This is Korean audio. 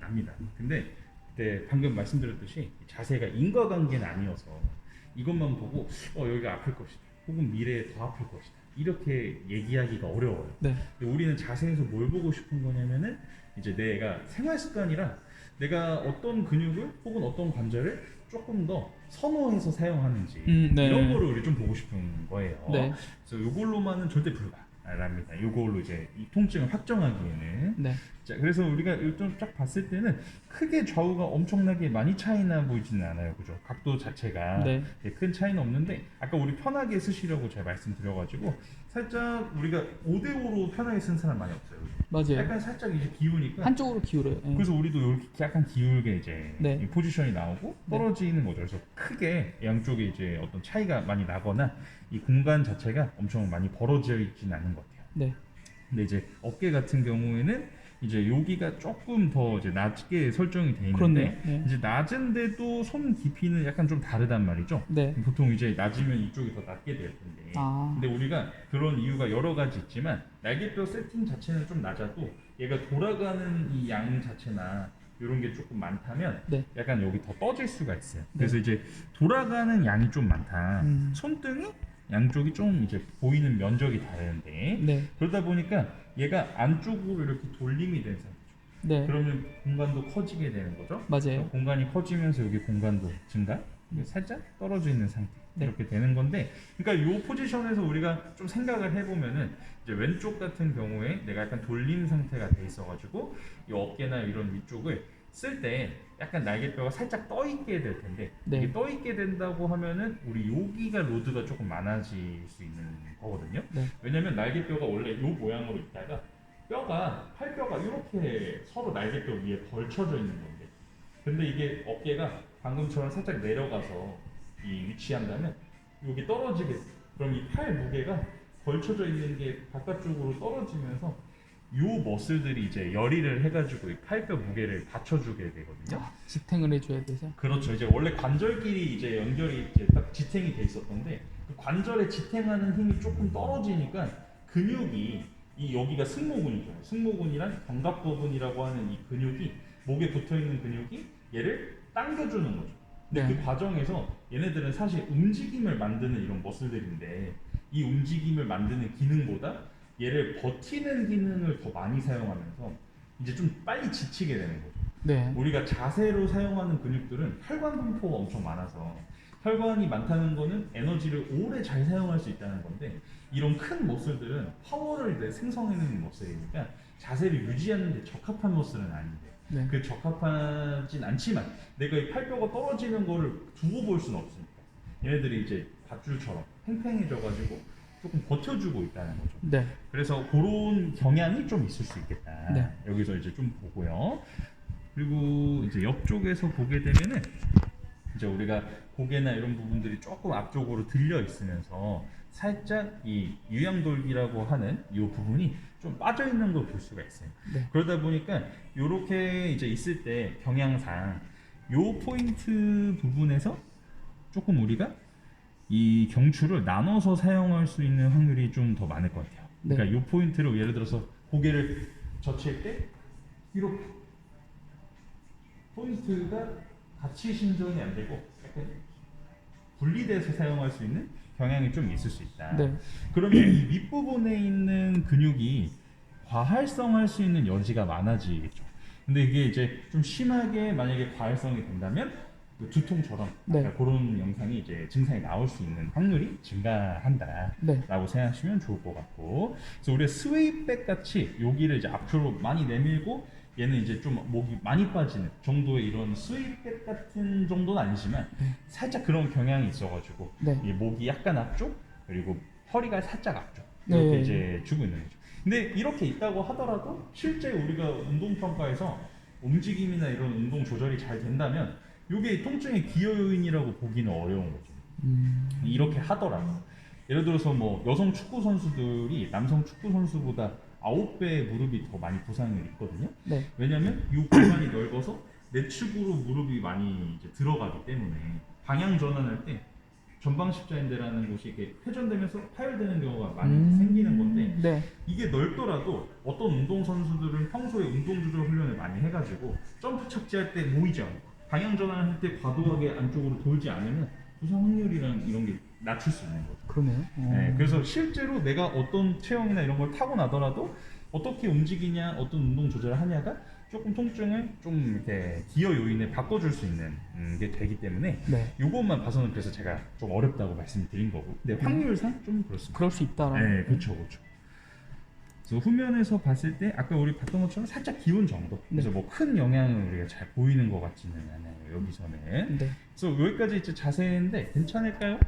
납니다. 근데 그때 방금 말씀드렸듯이 자세가 인과관계는 아니어서 이것만 보고 여기가 아플 것이다 혹은 미래에 더 아플 것이다 이렇게 얘기하기가 어려워요. 네. 근데 우리는 자세에서 뭘 보고 싶은 거냐면은 이제 내가 생활 습관이랑 내가 어떤 근육을 혹은 어떤 관절을 조금 더 선호해서 사용하는지 네. 이런 거를 우리 좀 보고 싶은 거예요. 네. 그래서 이걸로만은 절대 불가랍니다. 이걸로 이제 이 통증을 확정하기에는. 네. 자, 그래서 우리가 좀 쫙 봤을 때는 크게 좌우가 엄청나게 많이 차이나 보이지는 않아요, 그죠? 각도 자체가 네. 큰 차이는 없는데 아까 우리 편하게 쓰시려고 제가 말씀드려가지고 살짝 우리가 5대5로 편하게 쓴 사람 많이 없어요, 그죠? 맞아요. 약간 살짝 이제 기우니까 한쪽으로 기울어요. 예. 그래서 우리도 이렇게 약간 기울게 이제 네. 이 포지션이 나오고 네. 떨어지는 거죠. 그래서 크게 양쪽에 이제 어떤 차이가 많이 나거나 이 공간 자체가 엄청 많이 벌어져 있지는 않은 것 같아요. 네. 근데 이제 어깨 같은 경우에는 이제 여기가 조금 더 이제 낮게 설정이 돼 있는데 그렇네요. 네. 이제 낮은데도 손 깊이는 약간 좀 다르단 말이죠. 네. 보통 이제 낮으면 이쪽이 더 낮게 될 텐데. 아. 근데 우리가 그런 이유가 여러 가지 있지만 날개뼈 세팅 자체는 좀 낮아도 얘가 돌아가는 이 양 자체나 이런 게 조금 많다면 네. 약간 여기 더 떠질 수가 있어요. 네. 그래서 이제 돌아가는 양이 좀 많다. 손등이 양쪽이 좀 이제 보이는 면적이 다른데 네. 그러다 보니까 얘가 안쪽으로 이렇게 돌림이 된 상태죠. 네. 그러면 공간도 커지게 되는 거죠. 맞아요. 공간이 커지면서 여기 공간도 증가, 살짝 떨어져 있는 상태 네. 이렇게 되는 건데, 그러니까 이 포지션에서 우리가 좀 생각을 해보면은 이제 왼쪽 같은 경우에 내가 약간 돌림 상태가 돼 있어가지고 이 어깨나 이런 위쪽을 쓸 때 약간 날개뼈가 살짝 떠 있게 될 텐데 네. 이게 떠 있게 된다고 하면은 우리 여기가 로드가 조금 많아질 수 있는 거거든요. 네. 왜냐면 날개뼈가 원래 이 모양으로 있다가 팔뼈가 이렇게 서로 날개뼈 위에 걸쳐져 있는 건데, 근데 이게 어깨가 방금처럼 살짝 내려가서 이 위치한다면 여기 떨어지게, 그럼 이 팔 무게가 걸쳐져 있는 게 바깥쪽으로 떨어지면서 요 머슬들이 이제 열이를 해가지고 이 팔뼈 무게를 받쳐주게 되거든요. 지탱을 해줘야 돼서. 그렇죠. 이제 원래 관절끼리 이제 연결이 이제 딱 지탱이 돼 있었던데 그 관절에 지탱하는 힘이 조금 떨어지니까 근육이 이 여기가 승모근이죠. 승모근이란 견갑부분이라고 하는 이 근육이 목에 붙어 있는 근육이 얘를 당겨주는 거죠. 근데 네. 그 과정에서 얘네들은 사실 움직임을 만드는 이런 머슬들인데 이 움직임을 만드는 기능보다 얘를 버티는 기능을 더 많이 사용하면서 이제 좀 빨리 지치게 되는 거죠. 네. 우리가 자세로 사용하는 근육들은 혈관 분포가 엄청 많아서 혈관이 많다는 거는 에너지를 오래 잘 사용할 수 있다는 건데 이런 큰 머슬들은 파워를 생성해내는 머슬이니까 자세를 유지하는 데 적합한 머슬은 아닌데 네. 그 적합하진 않지만 내가 이 팔뼈가 떨어지는 거를 두고 볼 수는 없으니까 얘네들이 이제 밧줄처럼 팽팽해져가지고 조금 버텨주고 있다는 거죠. 네. 그래서 그런 경향이 좀 있을 수 있겠다. 네. 여기서 이제 좀 보고요. 그리고 이제 옆쪽에서 보게 되면은 이제 우리가 고개나 이런 부분들이 조금 앞쪽으로 들려 있으면서 살짝 이 유양돌기라고 하는 이 부분이 좀 빠져 있는 걸 볼 수가 있어요. 네. 그러다 보니까 이렇게 이제 있을 때 경향상 요 포인트 부분에서 조금 우리가 이 경추를 나눠서 사용할 수 있는 확률이 좀 더 많을 것 같아요. 네. 그러니까 이 포인트를 예를 들어서 고개를 젖힐 때 이렇게 포인트가 같이 신전이 안 되고 약간 분리돼서 사용할 수 있는 경향이 좀 있을 수 있다. 네. 그러면 이 윗부분에 있는 근육이 과활성할 수 있는 여지가 많아지겠죠. 근데 이게 이제 좀 심하게 만약에 과활성이 된다면 그 두통처럼 네. 그런 영상이 이제 증상이 나올 수 있는 확률이 증가한다라고 네. 생각하시면 좋을 것 같고, 그래서 우리가 스웨이백 같이 여기를 이제 앞으로 많이 내밀고 얘는 이제 좀 목이 많이 빠지는 정도의 이런 스웨이백 같은 정도는 아니지만 살짝 그런 경향이 있어가지고 네. 이 목이 약간 앞쪽 그리고 허리가 살짝 앞쪽 이렇게 네. 이제 주고 있는 거죠. 근데 이렇게 있다고 하더라도 실제 우리가 운동 평가에서 움직임이나 이런 운동 조절이 잘 된다면 이게 통증의 기여 요인이라고 보기는 어려운 거죠. 이렇게 하더라도 예를 들어서 뭐 여성 축구 선수들이 남성 축구 선수보다 9배 무릎이 더 많이 부상을 입거든요. 네. 왜냐면 이 공간이 넓어서 내측으로 무릎이 많이 이제 들어가기 때문에 방향 전환할 때 전방 십자인대라는 곳이 이렇게 회전되면서 파열되는 경우가 많이 음. 생기는 건데 네. 이게 넓더라도 어떤 운동 선수들은 평소에 운동 조절 훈련을 많이 해가지고 점프 착지할 때 모이지 않고 방향 전환을 할 때 과도하게 안쪽으로 돌지 않으면 부상 확률이랑 이런 게 낮출 수 있는 거죠. 그러네요. 네, 그래서 실제로 내가 어떤 체형이나 이런 걸 타고 나더라도 어떻게 움직이냐, 어떤 운동 조절을 하냐가 조금 통증을 좀 이렇게 기여 요인을 바꿔줄 수 있는 게 되기 때문에 네. 요것만 봐서는 그래서 제가 좀 어렵다고 말씀드린 거고, 근데 확률상 좀 그렇습니다. 그럴 수 있다라는. 네, 그렇죠, 그렇죠. 그래서 후면에서 봤을 때 아까 우리 봤던 것처럼 살짝 기운 정도. 그래서 뭐 큰 영향을 우리가 잘 보이는 것 같지는 않아요. 여기서는. 네. 그래서 여기까지 이제 자세인데 괜찮을까요?